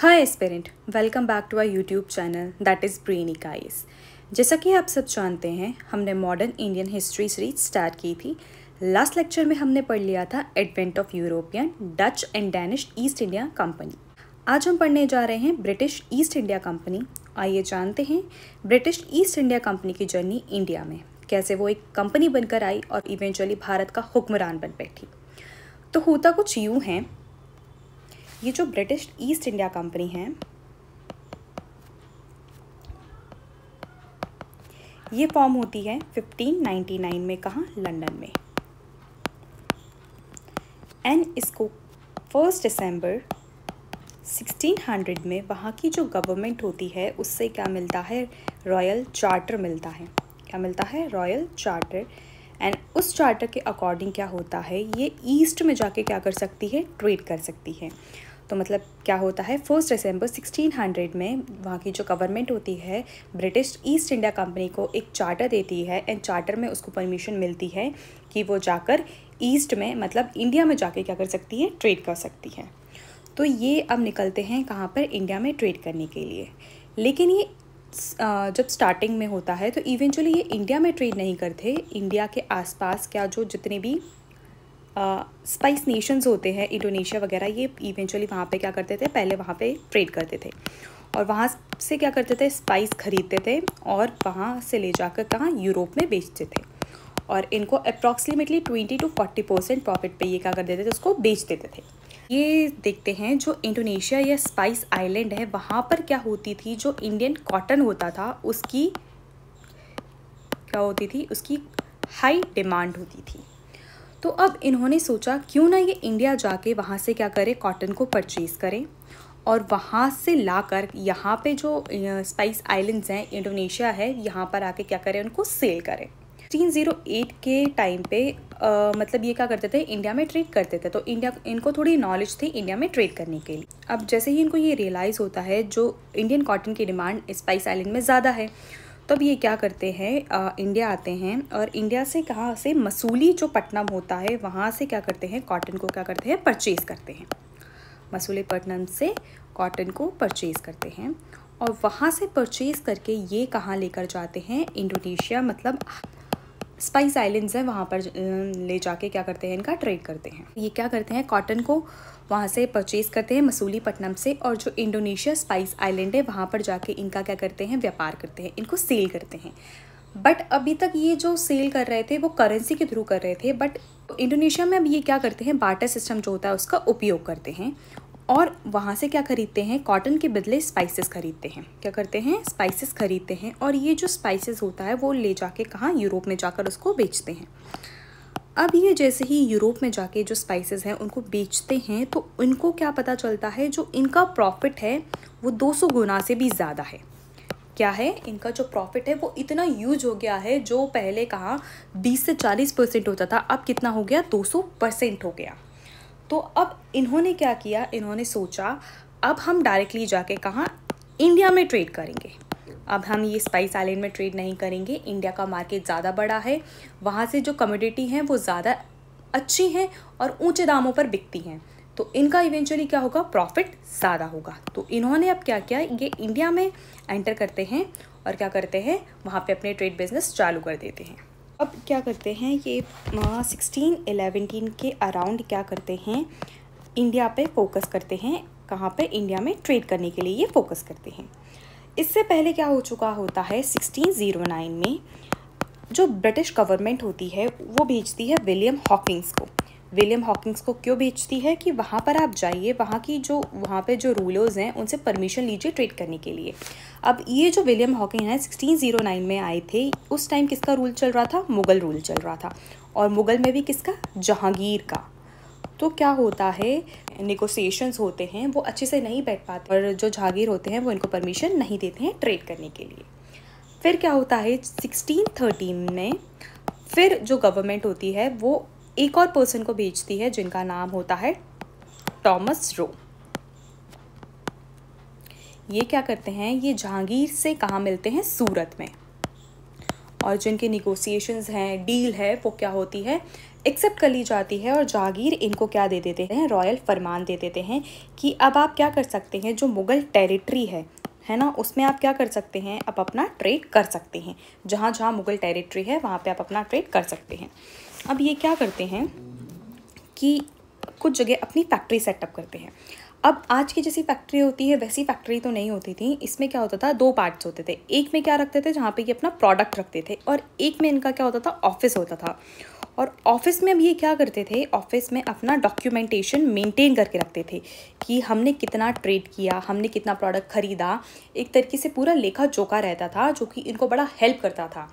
Hi aspirant, welcome back to our YouTube channel that is brainy guys. जैसा कि आप सब जानते हैं, हमने modern Indian history series start की थी। लास्ट लेक्चर में हमने पढ़ लिया था advent of European, Dutch and Danish East India Company. आज हम पढ़ने जा रहे हैं ब्रिटिश ईस्ट इंडिया कंपनी। आइए जानते हैं ब्रिटिश ईस्ट इंडिया कंपनी की जर्नी इंडिया में, कैसे वो एक कंपनी बनकर आई और इवेंचुअली भारत का हुक्मरान बन बैठी। तो होता कुछ यूँ है, ये जो ब्रिटिश ईस्ट इंडिया कंपनी है, ये फॉर्म होती है 1599 में। कहाँ? लंदन में। एंड इसको 1 दिसंबर 1600 में वहाँ की जो गवर्नमेंट होती है उससे क्या मिलता है? रॉयल चार्टर मिलता है। क्या मिलता है? Royal charter. एंड उस चार्टर के अकॉर्डिंग क्या होता है, ये ईस्ट में जाके क्या कर सकती है? ट्रेड कर सकती है। तो मतलब क्या होता है, 1 दिसंबर 1600 में वहाँ की जो गवर्नमेंट होती है ब्रिटिश ईस्ट इंडिया कंपनी को एक चार्टर देती है। एंड चार्टर में उसको परमिशन मिलती है कि वो जाकर ईस्ट में, मतलब इंडिया में जाके क्या कर सकती है? ट्रेड कर सकती है। तो ये अब निकलते हैं कहाँ पर? इंडिया में ट्रेड करने के लिए। लेकिन ये जब स्टार्टिंग में होता है तो इवेंचुअली ये इंडिया में ट्रेड नहीं करते। इंडिया के आसपास क्या जो जितने भी स्पाइस नेशंस होते हैं, इंडोनेशिया वगैरह, ये इवेंचुअली वहाँ पे क्या करते थे? पहले वहाँ पे ट्रेड करते थे और वहाँ से क्या करते थे? स्पाइस खरीदते थे और वहाँ से ले जाकर कहाँ? यूरोप में बेचते थे। और इनको अप्रॉक्सीमेटली 20 to 40% प्रॉफिट पे ये क्या कर देते थे? उसको बेच देते थे। ये देखते हैं जो इंडोनेशिया या स्पाइस आइलैंड है, वहाँ पर क्या होती थी? जो इंडियन कॉटन होता था उसकी क्या होती थी? उसकी हाई डिमांड होती थी। तो अब इन्होंने सोचा क्यों ना ये इंडिया जाके वहाँ से क्या करे? कॉटन को परचेज़ करें और वहाँ से लाकर यहाँ पे जो स्पाइस आइलैंड्स हैं, इंडोनेशिया है, यहाँ पर आके क्या करें? उनको सेल करें। 1608 के टाइम पे मतलब ये क्या करते थे? इंडिया में ट्रेड करते थे। तो इनको थोड़ी नॉलेज थी इंडिया में ट्रेड करने के लिए। अब जैसे ही इनको ये रियलाइज़ होता है जो इंडियन कॉटन की डिमांड स्पाइस आइलैंड में ज़्यादा है, तब ये क्या करते हैं? इंडिया आते हैं और इंडिया से कहाँ से? मसूली जो पट्टनम होता है वहाँ से क्या करते हैं? कॉटन को क्या करते हैं? परचेज़ करते हैं। मसूलीपट्टनम से कॉटन को परचेज़ करते हैं और वहाँ से परचेज़ करके ये कहाँ लेकर जाते हैं? इंडोनेशिया, मतलब स्पाइस आइलैंड्स हैं, वहाँ पर ले जाके क्या करते हैं? इनका ट्रेड करते हैं। ये क्या करते हैं? कॉटन को वहाँ से परचेज़ करते हैं मसूलीपट्टनम से, और जो इंडोनेशिया स्पाइस आइलैंड है वहाँ पर जाके इनका क्या करते हैं? व्यापार करते हैं, इनको सेल करते हैं। बट अभी तक ये जो सेल कर रहे थे वो करेंसी के थ्रू कर रहे थे, बट इंडोनेशिया में अब ये क्या करते हैं? बार्टर सिस्टम जो होता है उसका उपयोग करते हैं और वहाँ से क्या खरीदते हैं? कॉटन के बदले स्पाइसेस खरीदते हैं। क्या करते हैं? स्पाइसेस खरीदते हैं और ये जो स्पाइसेस होता है वो ले जाके कहाँ? यूरोप में जाकर उसको बेचते हैं। अब ये जैसे ही यूरोप में जाके जो स्पाइसेस हैं उनको बेचते हैं तो इनको क्या पता चलता है? जो इनका प्रॉफिट है वो 200 गुना से भी ज़्यादा है। क्या है? इनका जो प्रॉफिट है वो इतना ह्यूज हो गया है। जो पहले कहाँ 20 से 40% होता था, अब कितना हो गया? 200% हो गया। तो अब इन्होंने क्या किया? इन्होंने सोचा अब हम डायरेक्टली जाके कहाँ? इंडिया में ट्रेड करेंगे। अब हम ये स्पाइस आइलैंड में ट्रेड नहीं करेंगे, इंडिया का मार्केट ज़्यादा बड़ा है, वहाँ से जो कमोडिटी हैं वो ज़्यादा अच्छी हैं और ऊंचे दामों पर बिकती हैं, तो इनका इवेंचुअली क्या होगा? प्रॉफिट ज़्यादा होगा। तो इन्होंने अब क्या किया? ये इंडिया में एंटर करते हैं और क्या करते हैं? वहाँ पे अपने ट्रेड बिजनेस चालू कर देते हैं। अब क्या करते हैं? ये 1611 के अराउंड क्या करते हैं? इंडिया पे फोकस करते हैं। कहाँ पे? इंडिया में ट्रेड करने के लिए ये फोकस करते हैं। इससे पहले क्या हो चुका होता है? 1609 में जो ब्रिटिश गवर्नमेंट होती है वो भेजती है विलियम हॉकिंस को। विलियम हॉकिंस को क्यों भेजती है? कि वहाँ पर आप जाइए, वहाँ पे जो रूलर्स हैं उनसे परमिशन लीजिए ट्रेड करने के लिए। अब ये जो विलियम हॉकिंस है 1609 में आए थे, उस टाइम किसका रूल चल रहा था? मुग़ल रूल चल रहा था, और मुग़ल में भी किसका? जहांगीर का। तो क्या होता है? नेगोशिएशंस होते हैं वो अच्छे से नहीं बैठ पाते और जो जहांगीर होते हैं वो इनको परमिशन नहीं देते हैं ट्रेड करने के लिए। फिर क्या होता है? 1613 में फिर जो गवर्नमेंट होती है वो एक और पर्सन को भेजती है जिनका नाम होता है टॉमस रो। ये क्या करते हैं? ये जहांगीर से कहाँ मिलते हैं? सूरत में। और जिनके निगोशिएशंस हैं, डील है, वो क्या होती है? एक्सेप्ट कर ली जाती है और जहांगीर इनको क्या दे देते हैं, रॉयल फरमान दे देते हैं कि अब आप क्या कर सकते हैं, जो मुग़ल टेरिटरी है ना, उसमें आप क्या कर सकते हैं, आप अपना ट्रेड कर सकते हैं, जहाँ जहाँ मुग़ल टेरिटरी है वहाँ पे आप अपना ट्रेड कर सकते हैं। अब ये क्या करते हैं कि कुछ जगह अपनी फैक्ट्री सेटअप करते हैं। अब आज की जैसी फैक्ट्री होती है वैसी फैक्ट्री तो नहीं होती थी। इसमें क्या होता था, 2 पार्ट्स होते थे। एक में क्या रखते थे, जहाँ पे ये अपना प्रोडक्ट रखते थे, और एक में इनका क्या होता था, ऑफिस होता था। और ऑफिस में अब ये क्या करते थे, ऑफिस में अपना डॉक्यूमेंटेशन मेंटेन करके रखते थे कि हमने कितना ट्रेड किया, हमने कितना प्रोडक्ट ख़रीदा। एक तरीके से पूरा लेखा जोखा रहता था, जो कि इनको बड़ा हेल्प करता था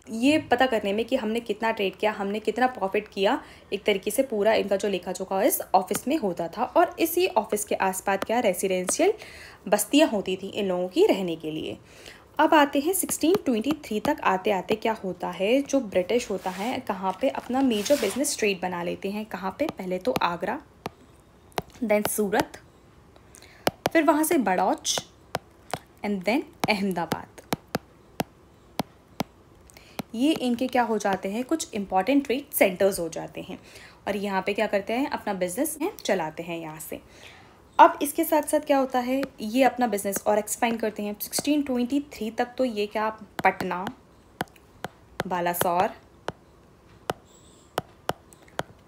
ये पता करने में कि हमने कितना ट्रेड किया, हमने कितना प्रॉफिट किया। एक तरीके से पूरा इनका जो लेखा जोखा इस ऑफिस में होता था। और इसी ऑफिस के आसपास क्या रेसिडेंशियल बस्तियाँ होती थी इन लोगों की रहने के लिए। अब आते हैं 1623 तक आते आते क्या होता है, जो ब्रिटिश होता है कहाँ पे अपना मेजर बिजनेस ट्रेड बना लेते हैं। कहाँ पे, पहले तो आगरा, देन सूरत, फिर वहाँ से बड़ौच, एंड देन अहमदाबाद। ये इनके क्या हो जाते हैं, कुछ इंपॉर्टेंट ट्रेड सेंटर्स हो जाते हैं। और यहाँ पे क्या करते हैं, अपना बिजनेस चलाते हैं यहाँ से। अब इसके साथ साथ क्या होता है, ये अपना बिजनेस और एक्सपेंड करते हैं। 1623 तक तो ये क्या, पटना, बालासोर,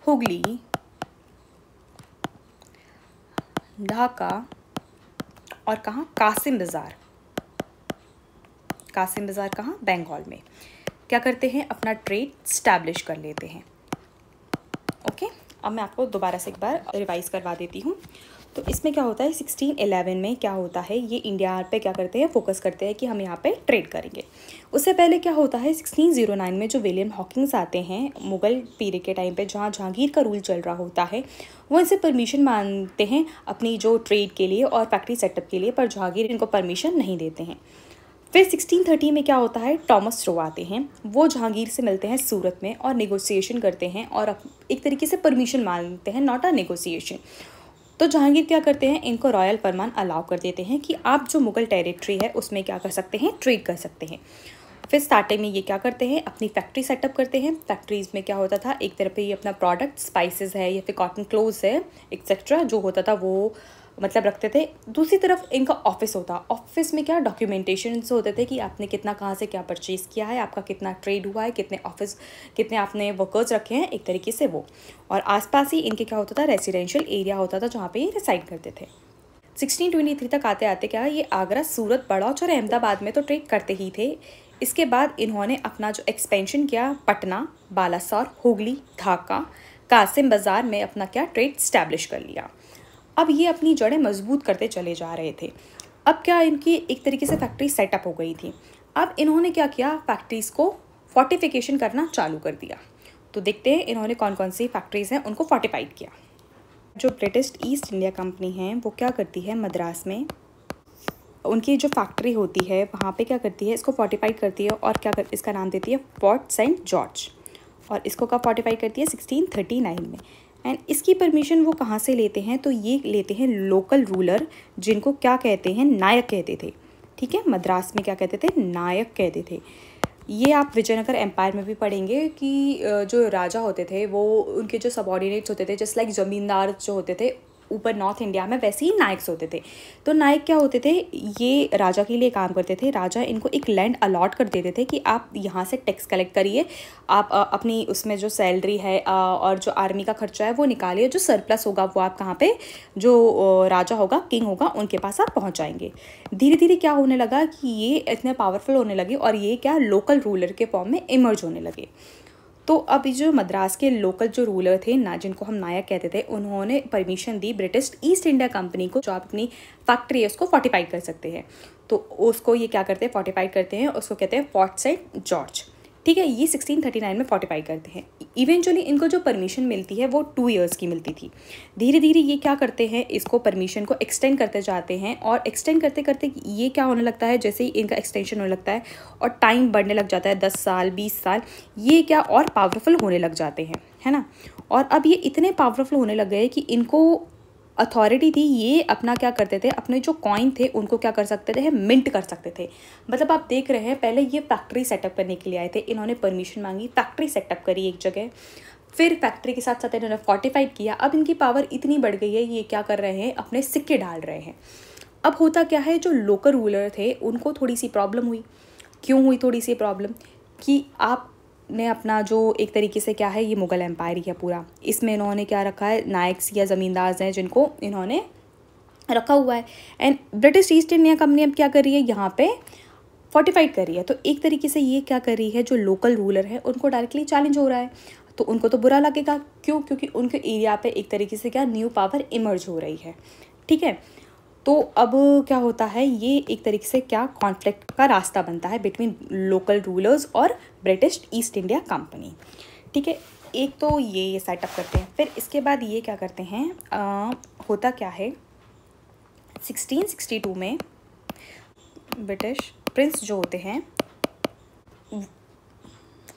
हुगली, ढाका और कहाँ, कासिम बाज़ार। कासिम बाज़ार कहाँ, बंगाल में क्या करते हैं, अपना ट्रेड स्टैब्लिश कर लेते हैं। ओके, अब मैं आपको दोबारा से एक बार रिवाइज़ करवा देती हूँ। तो इसमें क्या होता है, 1611 में क्या होता है, ये इंडिया पे क्या करते हैं, फोकस करते हैं कि हम यहाँ पे ट्रेड करेंगे। उससे पहले क्या होता है, 1609 में जो विलियम हॉकिंस आते हैं मुग़ल पीरियड के टाइम पे, जहाँ जहांगीर का रूल चल रहा होता है, वो इनसे परमिशन मांगते हैं अपनी जो ट्रेड के लिए और फैक्ट्री सेटअप के लिए, पर जहांगीर इनको परमिशन नहीं देते हैं। फिर 1630 में क्या होता है, टॉमस रो आते हैं, वो जहांगीर से मिलते हैं सूरत में और नेगोशिएशन करते हैं और एक तरीके से परमिशन मांगते हैं, नॉट अ नेगोशिएशन। तो जहांगीर क्या करते हैं, इनको रॉयल फरमान अलाउ कर देते हैं कि आप जो मुग़ल टेरिटरी है उसमें क्या कर सकते हैं, ट्रेड कर सकते हैं। फिर स्टार्टिंग में ये क्या करते हैं, अपनी फैक्ट्री सेटअप करते हैं। फैक्ट्रीज़ में क्या होता था, एक तरफ पे ये अपना प्रोडक्ट स्पाइसेस है या फिर कॉटन क्लोथ्स है एक्सेट्रा जो होता था वो मतलब रखते थे। दूसरी तरफ इनका ऑफिस होता, ऑफिस में क्या डॉक्यूमेंटेशन होते थे कि आपने कितना कहाँ से क्या परचेज़ किया है, आपका कितना ट्रेड हुआ है, कितने आपने वर्कर्स रखे हैं, एक तरीके से वो। और आसपास ही इनके क्या होता था, रेसिडेंशियल एरिया होता था जहाँ पे ये रिसाइड करते थे। 1623 तक आते आते क्या, ये आगरा, सूरत, बड़ौच और अहमदाबाद में तो ट्रेड करते ही थे। इसके बाद इन्होंने अपना जो एक्सपेंशन किया, पटना, बालासोर, हुगली, ढाका, कासिम बाज़ार में अपना क्या ट्रेड स्टैब्लिश कर लिया। अब ये अपनी जड़ें मजबूत करते चले जा रहे थे। अब क्या, इनकी एक तरीके से फैक्ट्री सेटअप हो गई थी। अब इन्होंने क्या किया, फैक्ट्रीज़ को फोर्टिफिकेशन करना चालू कर दिया। तो देखते हैं इन्होंने कौन कौन सी फैक्ट्रीज़ हैं उनको फोर्टिफाइड किया। जो ब्रिटिश ईस्ट इंडिया कंपनी है वो क्या करती है, मद्रास में उनकी जो फैक्ट्री होती है वहाँ पे क्या करती है, इसको फोर्टिफाइड करती है और इसका नाम देती है फोर्ट सेंट जॉर्ज। और इसको कब फोर्टिफाइड करती है, 1639 में। एंड इसकी परमिशन वो कहाँ से लेते हैं, तो ये लेते हैं लोकल रूलर, जिनको क्या कहते हैं, नायक कहते थे। ठीक है, मद्रास में क्या कहते थे, नायक कहते थे। ये आप विजयनगर एम्पायर में भी पढ़ेंगे कि जो राजा होते थे वो उनके जो सबॉर्डिनेट्स होते थे, जस्ट लाइक ज़मींदार जो होते थे ऊपर नॉर्थ इंडिया में, वैसे ही नायक्स होते थे। तो नायक क्या होते थे, ये राजा के लिए काम करते थे। राजा इनको एक लैंड अलॉट कर देते थे कि आप यहाँ से टैक्स कलेक्ट करिए, आप अपनी उसमें जो सैलरी है और जो आर्मी का खर्चा है वो निकालिए, जो सरप्लस होगा वो आप कहाँ पे, जो राजा होगा, किंग होगा, उनके पास आप पहुँचाएंगे। धीरे धीरे क्या होने लगा कि ये इतने पावरफुल होने लगे और ये क्या लोकल रूलर के फॉर्म में इमर्ज होने लगे। तो अब जो मद्रास के लोकल जो रूलर थे ना, जिनको हम नायक कहते थे, उन्होंने परमिशन दी ब्रिटिश ईस्ट इंडिया कंपनी को, जो आप अपनी फैक्ट्री है उसको फोर्टिफाइड कर सकते हैं। तो उसको ये क्या करते हैं, फोर्टिफाइड करते हैं, उसको कहते हैं फोर्ट सेंट जॉर्ज। ठीक है, ये 1639 में फोर्टिफाई करते हैं। इवेंचुअली इनको जो परमिशन मिलती है वो 2 ईयर्स की मिलती थी। धीरे धीरे ये क्या करते हैं, इसको परमिशन को एक्सटेंड करते जाते हैं और एक्सटेंड करते करते ये क्या होने लगता है, जैसे ही इनका एक्सटेंशन होने लगता है और टाइम बढ़ने लग जाता है, 10 साल 20 साल, ये क्या और पावरफुल होने लग जाते हैं, है ना। और अब ये इतने पावरफुल होने लग गए कि इनको अथॉरिटी थी, ये अपना क्या करते थे, अपने जो कॉइन थे उनको क्या कर सकते थे, मिंट कर सकते थे। मतलब आप देख रहे हैं, पहले ये फैक्ट्री सेटअप करने के लिए आए थे, इन्होंने परमिशन मांगी, फैक्ट्री सेटअप करी एक जगह, फिर फैक्ट्री के साथ साथ इन्होंने फोर्टिफाइड किया। अब इनकी पावर इतनी बढ़ गई है, ये क्या कर रहे हैं, अपने सिक्के डाल रहे हैं। अब होता क्या है, जो लोकल रूलर थे उनको थोड़ी सी प्रॉब्लम हुई। क्यों हुई थोड़ी सी प्रॉब्लम, कि आपने अपना जो एक तरीके से क्या है, ये मुग़ल एम्पायर ही है पूरा, इसमें इन्होंने क्या रखा है, नायक्स या ज़मींदार हैं जिनको इन्होंने रखा हुआ है। And British East India company अब क्या कर रही है, यहाँ पे फोर्टिफाइड कर रही है। तो एक तरीके से ये क्या कर रही है, जो लोकल रूलर है उनको डायरेक्टली चैलेंज हो रहा है, तो उनको तो बुरा लगेगा। क्यों, क्योंकि उनके एरिया पे एक तरीके से क्या न्यू पावर इमर्ज हो रही है, ठीक है। तो अब क्या होता है, ये एक तरीके से क्या कॉन्फ्लिक्ट का रास्ता बनता है बिटवीन लोकल रूलर्स और ब्रिटिश ईस्ट इंडिया कंपनी, ठीक है। एक तो ये सेटअप करते हैं। फिर इसके बाद ये क्या करते हैं, होता क्या है, 1662 में ब्रिटिश प्रिंस जो होते हैं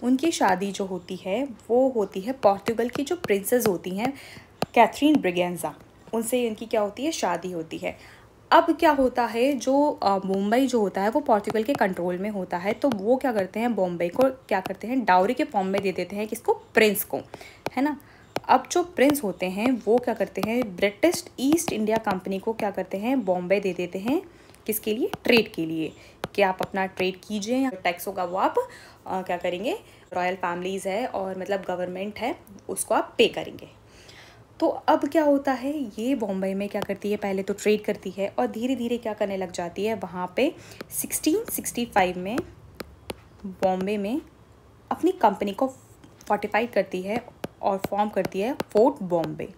उनकी शादी जो होती है वो होती है पोर्टुगल की जो प्रिंसेस होती हैं कैथरीन ब्रिगेंजा, उनसे इनकी क्या होती है, शादी होती है। अब क्या होता है, जो मुंबई जो होता है वो पोर्टुगल के कंट्रोल में होता है, तो वो क्या करते हैं, बॉम्बे को क्या करते हैं, डाउरी के फॉर्म में दे देते हैं, किसको, प्रिंस को, है ना। अब जो प्रिंस होते हैं वो क्या करते हैं, ब्रिटिश ईस्ट इंडिया कंपनी को क्या करते हैं, बॉम्बे दे देते हैं, किसके लिए, ट्रेड के लिए, कि आप अपना ट्रेड कीजिए, या टैक्स होगा वो आप क्या करेंगे, रॉयल फैमिलीज़ है और मतलब गवर्नमेंट है उसको आप पे करेंगे। तो अब क्या होता है, ये बॉम्बे में क्या करती है, पहले तो ट्रेड करती है और धीरे धीरे क्या करने लग जाती है, वहाँ पे 1665 में बॉम्बे में अपनी कंपनी को फोर्टिफाइड करती है और फॉर्म करती है फोर्ट बॉम्बे।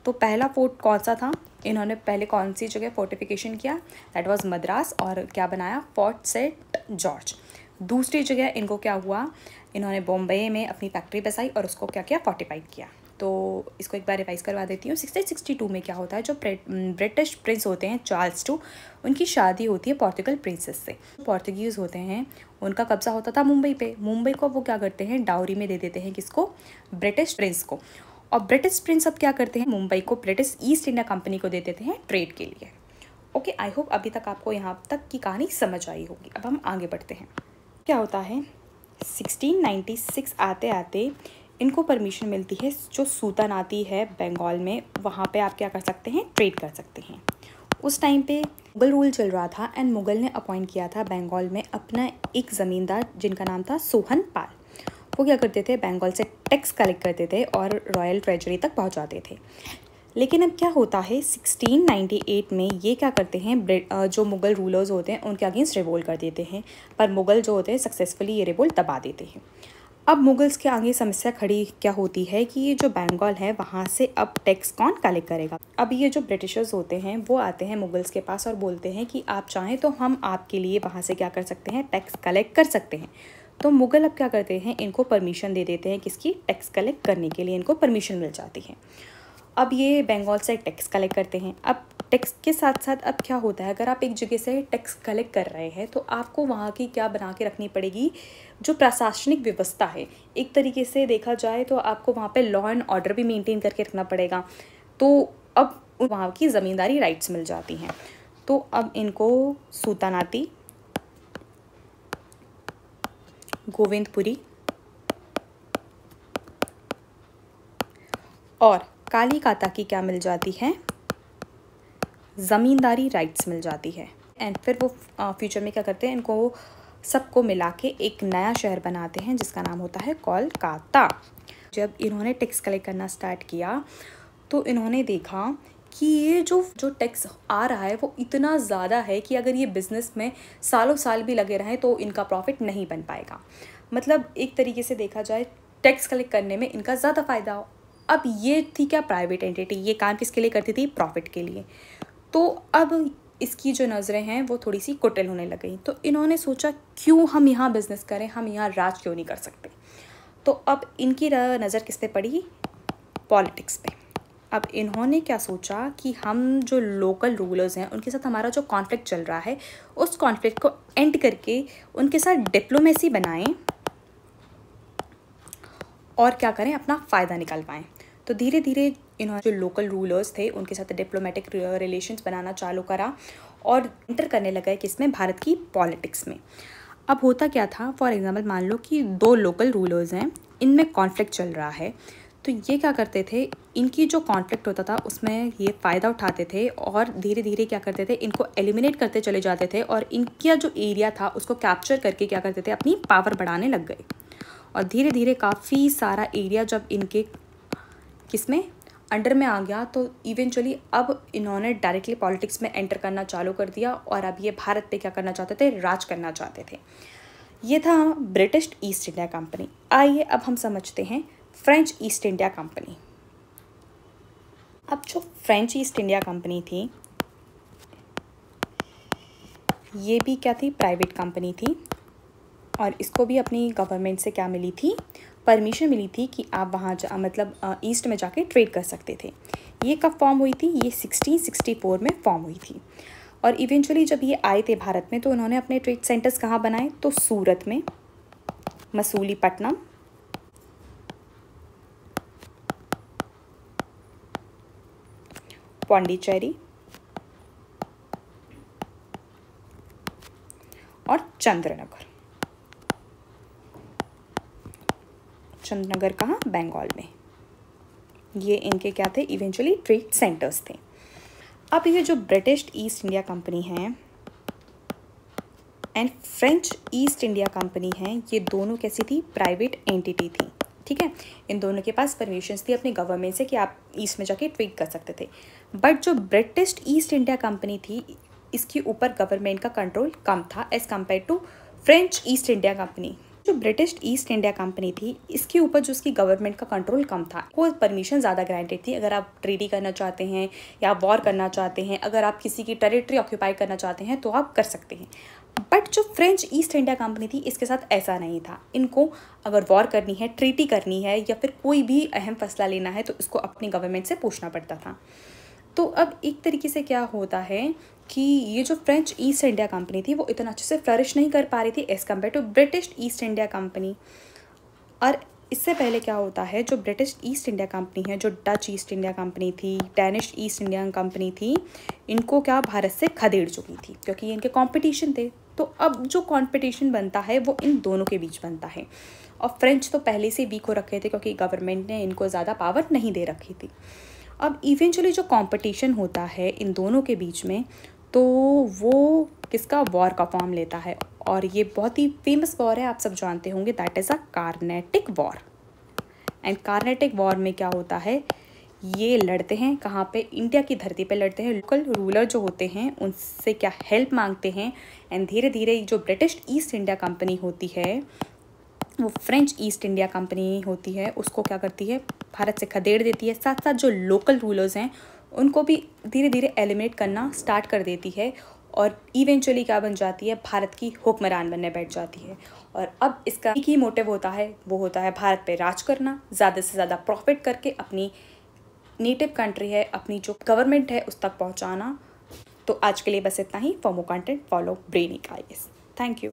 तो पहला फोर्ट कौन सा था, इन्होंने पहले कौन सी जगह फोर्टिफिकेशन किया, दैट वाज मद्रास, और क्या बनाया, फोर्ट सेंट जॉर्ज। दूसरी जगह इनको क्या हुआ, इन्होंने बॉम्बे में अपनी फैक्ट्री बसाई और उसको क्या किया, फोर्टिफाइड किया। तो इसको एक बार रिवाइज करवा देती हूँ। 1662 में क्या होता है, जो ब्रिटिश प्रिंस होते हैं चार्ल्स टू, उनकी शादी होती है पोर्टुगल प्रिंसेस से। पोर्तुगीज़ होते हैं उनका कब्जा होता था मुंबई पे, मुंबई को वो क्या करते हैं, डाउरी में दे देते हैं, किसको, ब्रिटिश प्रिंस को। और ब्रिटिश प्रिंस अब क्या करते हैं, मुंबई को ब्रिटिश ईस्ट इंडिया कंपनी को दे देते हैं ट्रेड के लिए। ओके, आई होप अभी तक आपको यहाँ तक की कहानी समझ आई होगी। अब हम आगे बढ़ते हैं। क्या होता है, 1696 आते आते इनको परमिशन मिलती है, जो सुल्तानाती है बंगाल में, वहाँ पे आप क्या कर सकते हैं, ट्रेड कर सकते हैं। उस टाइम पे मुग़ल रूल चल रहा था एंड मुग़ल ने अपॉइंट किया था बंगाल में अपना एक ज़मींदार जिनका नाम था सोहन पाल। वो क्या करते थे, बंगाल से टैक्स कलेक्ट करते थे और रॉयल ट्रेजरी तक पहुँचाते थे। लेकिन अब क्या होता है, 1698 में ये क्या करते हैं, जो मुग़ल रूलर्स होते हैं उनके अगेंस्ट रिवोल्ट कर देते हैं, पर मुग़ल जो होते हैं सक्सेसफुली ये रिवोल्ट दबा देते हैं। अब मुगल्स के आगे समस्या खड़ी क्या होती है, कि ये जो बंगाल है वहाँ से अब टैक्स कौन कलेक्ट करेगा। अब ये जो ब्रिटिशर्स होते हैं वो आते हैं मुगल्स के पास और बोलते हैं कि आप चाहें तो हम आपके लिए वहाँ से क्या कर सकते हैं, टैक्स कलेक्ट कर सकते हैं। तो मुग़ल अब क्या करते हैं, इनको परमिशन दे देते हैं, किसकी, टैक्स कलेक्ट करने के लिए इनको परमिशन मिल जाती है। अब ये बंगाल से टैक्स कलेक्ट करते हैं। अब टैक्स के साथ साथ अब क्या होता है, अगर आप एक जगह से टैक्स कलेक्ट कर रहे हैं तो आपको वहाँ की क्या बना के रखनी पड़ेगी, जो प्रशासनिक व्यवस्था है, एक तरीके से देखा जाए तो आपको वहाँ पे लॉ एंड ऑर्डर भी मेंटेन करके रखना पड़ेगा। तो अब वहाँ की ज़मींदारी राइट्स मिल जाती हैं। तो अब इनको सुल्तानाती, गोविंदपुरी और कालीकाता की क्या मिल जाती है, ज़मींदारी राइट्स मिल जाती है। एंड फिर वो फ्यूचर में क्या करते हैं, इनको सबको मिला के एक नया शहर बनाते हैं जिसका नाम होता है कोलकाता। जब इन्होंने टैक्स कलेक्ट करना स्टार्ट किया तो इन्होंने देखा कि ये जो टैक्स आ रहा है वो इतना ज़्यादा है कि अगर ये बिज़नेस में सालों साल भी लगे रहें तो इनका प्रॉफिट नहीं बन पाएगा। मतलब एक तरीके से देखा जाए टैक्स कलेक्ट करने में इनका ज़्यादा फ़ायदा हो। अब ये थी क्या, प्राइवेट एंटिटी, ये काम किसके लिए करती थी, प्रॉफिट के लिए। तो अब इसकी जो नज़रें हैं वो थोड़ी सी कुटिल होने लग गई। तो इन्होंने सोचा क्यों हम यहाँ बिज़नेस करें, हम यहाँ राज क्यों नहीं कर सकते। तो अब इनकी नज़र किस पे पड़ी, पॉलिटिक्स पे। अब इन्होंने क्या सोचा कि हम जो लोकल रूलर्स हैं उनके साथ हमारा जो कॉन्फ्लिक्ट चल रहा है उस कॉन्फ्लिक्ट को एंड करके उनके साथ डिप्लोमेसी बनाएं और क्या करें, अपना फ़ायदा निकलवाएं। तो धीरे धीरे इन्होंने जो लोकल रूलर्स थे उनके साथ डिप्लोमेटिक रिलेशंस बनाना चालू करा और एंटर करने लगा किसमें, भारत की पॉलिटिक्स में। अब होता क्या था, फॉर एग्जांपल मान लो कि दो लोकल रूलर्स हैं, इनमें कॉन्फ्लिक्ट चल रहा है। तो ये क्या करते थे, इनकी जो कॉन्फ्लिक्ट होता था उसमें ये फ़ायदा उठाते थे और धीरे धीरे क्या करते थे, इनको एलिमिनेट करते चले जाते थे और इनका जो एरिया था उसको कैप्चर करके क्या करते थे, अपनी पावर बढ़ाने लग गए। और धीरे धीरे काफ़ी सारा एरिया जब इनके किसमें अंडर में आ गया तो इवेंचुअली अब इन्होंने डायरेक्टली पॉलिटिक्स में एंटर करना चालू कर दिया और अब ये भारत पे क्या करना चाहते थे, राज करना चाहते थे। ये था ब्रिटिश ईस्ट इंडिया कंपनी। आइए अब हम समझते हैं फ्रेंच ईस्ट इंडिया कंपनी। अब जो फ्रेंच ईस्ट इंडिया कंपनी थी ये भी क्या थी, प्राइवेट कंपनी थी और इसको भी अपनी गवर्नमेंट से क्या मिली थी, परमिशन मिली थी कि आप वहाँ मतलब ईस्ट में जाके ट्रेड कर सकते थे। ये कब फॉर्म हुई थी, ये 1664 में फॉर्म हुई थी। और इवेंचुअली जब ये आए थे भारत में तो उन्होंने अपने ट्रेड सेंटर्स कहाँ बनाए, तो सूरत में, मसूलीपट्टनम, पौंडीचेरी और चंद्रनगर। चंद्रनगर कहाँ, बंगाल में। ये इनके क्या थे, इवेंचुअली ट्रेड सेंटर्स थे। अब ये जो ब्रिटिश ईस्ट इंडिया कंपनी है and French East India company है, ये दोनों कैसी थी, प्राइवेट एंटिटी थी। ठीक है, इन दोनों के पास परमिशंस थी अपनी गवर्नमेंट से कि आप ईस्ट में जाके ट्रेड कर सकते थे। बट जो ब्रिटिश ईस्ट इंडिया कंपनी थी इसके ऊपर गवर्नमेंट का कंट्रोल कम था as compare to French East India Company. जो ब्रिटिश ईस्ट इंडिया कंपनी थी इसके ऊपर जो उसकी गवर्नमेंट का कंट्रोल कम था, वो परमिशन ज़्यादा ग्रांटेड थी। अगर आप ट्रेडी करना चाहते हैं या वॉर करना चाहते हैं, अगर आप किसी की टेरिटरी ऑक्यूपाई करना चाहते हैं तो आप कर सकते हैं। बट जो फ्रेंच ईस्ट इंडिया कंपनी थी इसके साथ ऐसा नहीं था। इनको अगर वॉर करनी है, ट्रीटी करनी है या फिर कोई भी अहम फैसला लेना है तो इसको अपनी गवर्नमेंट से पूछना पड़ता था। तो अब एक तरीके से क्या होता है कि ये जो फ्रेंच ईस्ट इंडिया कंपनी थी वो इतना अच्छे से फ्लरिश नहीं कर पा रही थी as compare to British East India Company. और इससे पहले क्या होता है, जो ब्रिटिश ईस्ट इंडिया कंपनी है, जो डच ईस्ट इंडिया कंपनी थी, डेनिश ईस्ट इंडिया कंपनी थी, इनको क्या भारत से खदेड़ चुकी थी क्योंकि ये इनके कॉम्पिटिशन थे। तो अब जो कॉम्पिटिशन बनता है वो इन दोनों के बीच बनता है। और फ्रेंच तो पहले से वीक हो रखे थे क्योंकि गवर्नमेंट ने इनको ज़्यादा पावर नहीं दे रखी थी। अब इवेंचुअली जो कंपटीशन होता है इन दोनों के बीच में तो वो किसका, वॉर का फॉर्म लेता है। और ये बहुत ही फेमस वॉर है, आप सब जानते होंगे, that is a Carnatic war. And Carnatic war में क्या होता है, ये लड़ते हैं कहाँ पे, इंडिया की धरती पे लड़ते हैं। लोकल रूलर जो होते हैं उनसे क्या हेल्प मांगते हैं एंड धीरे धीरे जो ब्रिटिश ईस्ट इंडिया कंपनी होती है वो फ्रेंच ईस्ट इंडिया कंपनी होती है उसको क्या करती है, भारत से खदेड़ देती है। साथ साथ जो लोकल रूलर्स हैं उनको भी धीरे धीरे एलिमिनेट करना स्टार्ट कर देती है और इवेंचुअली क्या बन जाती है, भारत की हुक्मरान बनने बैठ जाती है। और अब इसका एक ही मोटिव होता है, वो होता है भारत पे राज करना, ज़्यादा से ज़्यादा प्रॉफिट करके अपनी नेटिव कंट्री है, अपनी जो गवर्नमेंट है उस तक पहुँचाना। तो आज के लिए बस इतना ही। For more content follow Brainic IAS. Thank you.